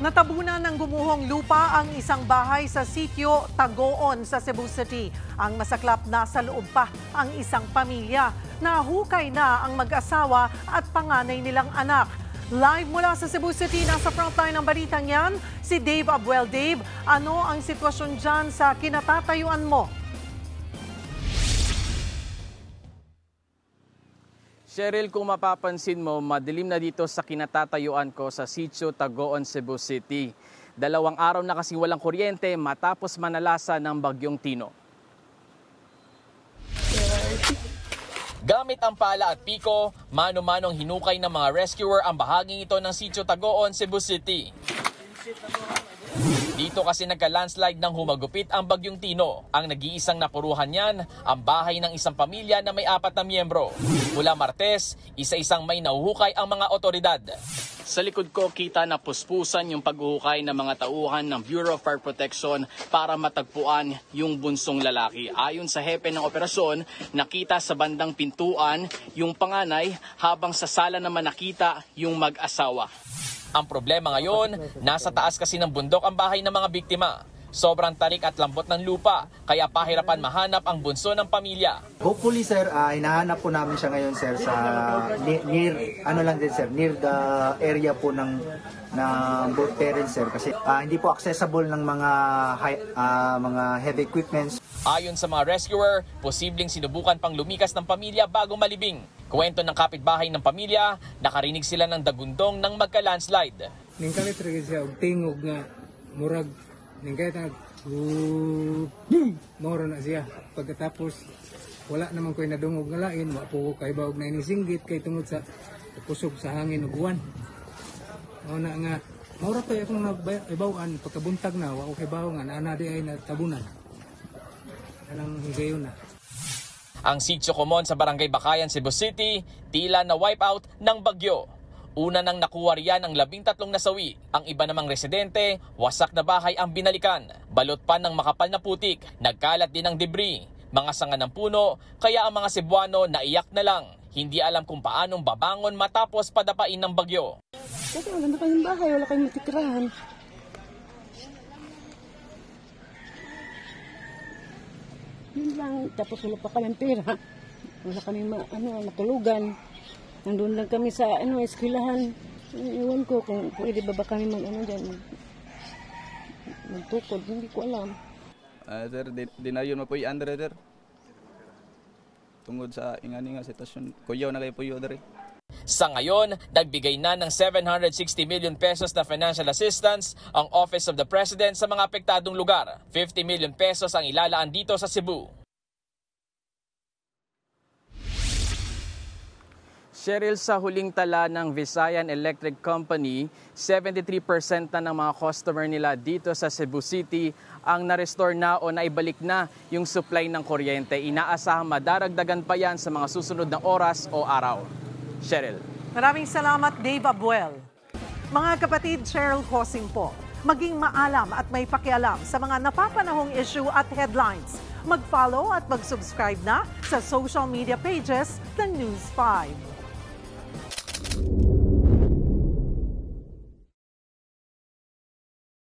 Natabunan ng gumuhong lupa ang isang bahay sa sitio Tagoon sa Cebu City. Ang masaklap, nasa loob pa ang isang pamilya. Nahukay na ang mag-asawa at panganay nilang anak. Live mula sa Cebu City, nasa frontline ng balitang yan, si Dave Abuel. Dave, ano ang sitwasyon dyan sa kinatatayuan mo? Cheryl, kung mapapansin mo, madilim na dito sa kinatatayuan ko sa sitio Tagoon, Cebu City. 2 araw na kasi walang kuryente matapos manalasa ng bagyong Tino. Gamit ang pala at piko, mano-manong hinukay ng mga rescuer ang bahaging ito ng sitio Tagoon, Cebu City. Dito kasi nagka-landslide nang humagupit ang bagyong Tino. Ang nag-iisang napuruhan niyan, ang bahay ng isang pamilya na may 4 na miyembro. Mula Martes, isa-isang may nahuhukay ang mga otoridad. Sa likod ko, kita na puspusan yung paghuhukay ng mga tauhan ng Bureau of Fire Protection para matagpuan yung bunsong lalaki. Ayon sa hepe ng operasyon, nakita sa bandang pintuan yung panganay habang sa sala naman nakita yung mag-asawa. Ang problema ngayon, nasa taas kasi ng bundok ang bahay ng mga biktima. Sobrang tarik at lambot ng lupa, kaya pahirapan mahanap ang bunso ng pamilya. Hopefully sir, hinahanap po namin siya ngayon sir sa near the area po ng both parents sir, kasi hindi po accessible ng mga heavy equipments. Ayon sa mga rescuer, posibleng sinubukan pang lumikas ng pamilya bago malibing. Kwento ng kapitbahay ng pamilya, nakarinig sila ng dagundong ng magka-landslide. Ning kami talaga siya og tingog nga murag ning kaya moro na siya. Pagkatapos wala naman ko'y nadungog nga lain, wa po kay bawog na inisinggit kay tungod sa kusog sa hangin ug uwan. Mao na nga mura tay akong nagbawan pagkabuntag na wa ko kay bawog nga ana di ay natabunan. Anang higayon na. Ang sitio Comon sa Barangay Bakayan, Cebu City, tila na wipe out ng bagyo. Una nang nakuha riyan ang 13 nasawi. Ang iba namang residente, wasak na bahay ang binalikan. Balot pa ng makapal na putik, nagkalat din ng debris. Mga sanga ng puno, kaya ang mga Cebuano naiyak na lang. Hindi alam kung paanong babangon matapos padapain ng bagyo. Kasi wala na kayong bahay, wala kayong matitirahan. Yun lang, tapos wala pa kami pera. Wala kami matulugan. Nandun lang kami sa eskwelahan. Iwan ko kung pwede ba kami magtukod. Hindi ko alam. Sir, dinayon mo po yung andre, sir. Tungod sa inganing sitwasyon. Kuyaw na kayo po yung andre. Sa ngayon, nagbigay na ng 760 million pesos na financial assistance ang Office of the President sa mga apektadong lugar. 50 million pesos ang ilalaan dito sa Cebu. Cheryl, sa huling tala ng Visayan Electric Company, 73% na ng mga customer nila dito sa Cebu City ang na-restore na o naibalik na yung supply ng kuryente. Inaasahang madaragdagan pa yan sa mga susunod na oras o araw. Cheryl. Maraming salamat, Dave Abuel. Mga kapatid, Cheryl Hosing po. Maging maalam at may pakialam sa mga napapanahong issue at headlines. Mag-follow at mag-subscribe na sa social media pages ng News 5.